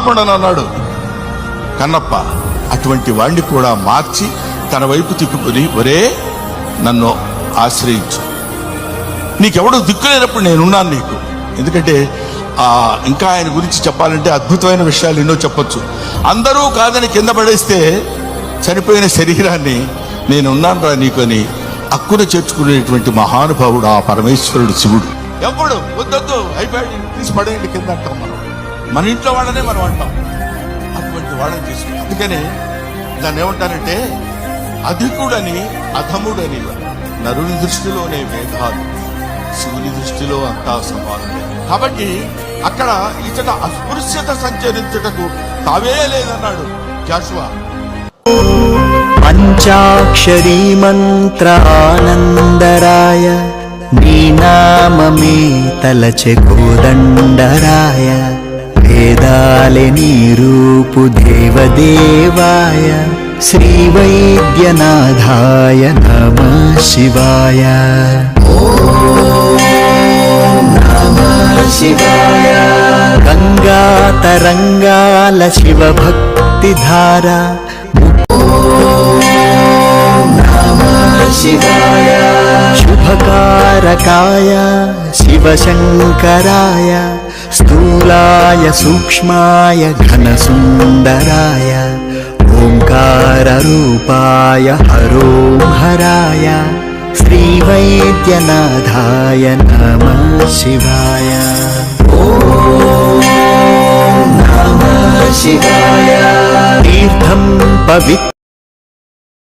మహాత్ముడని అన్నాడు కన్నప్ప. అటువంటి వాణ్ణి కూడా మార్చి తన వైపు తిప్పుకొని, ఒరే నన్ను ఆశ్రయించు, నీకెవడో దిక్కులేనప్పుడు నేనున్నాను నీకు. ఎందుకంటే ఇంకా ఆయన గురించి చెప్పాలంటే అద్భుతమైన విషయాలు ఎన్నో చెప్పొచ్చు. అందరూ కాదని కింద పడేస్తే చనిపోయిన శరీరాన్ని నేనున్నాను రా నీకు అని అక్కున చేర్చుకునేటువంటి మహానుభావుడు ఆ పరమేశ్వరుడు శివుడు. ఎవడు వద్దొద్దు అయిపోయాడు తీసి పడేయండి కింద అంటాం మనం. మన ఇంట్లో వాళ్ళనే మనం అంటాం. అటువంటి వాళ్ళని తీసుకుని అందుకనే దాన్ని ఏమంటారంటే అధికుడని అధముడని. నరుని దృష్టిలోనే వేదాలు, శివుని దృష్టిలో అంతా సమానమే. కాబట్టి అక్కడ ఇతడ అస్పృశ్యత సంచరించుటకు తావే లేదన్నాడు జాషువా. పంచాక్షరీ మంత్రానందరాయ నీ నామమే తలచె కోదండరాయ వేదాలే నీ రూపు దేవదేవాయ శ్రీ వైద్యనాథాయ నమః శివాయ. శివాయ గంగా తరంగాల శివ భక్తి ధార శివాయ శుభకారకాయ శివశంకరాయ స్థూలాయ సూక్ష్మాయ ఘనసుందరాయ ఓంకార రూపాయ హరోం హరాయ శ్రీ వైద్యనాథాయ నమః శివాయ. ఓం నమః శివాయ. తీర్థం పవిత్ర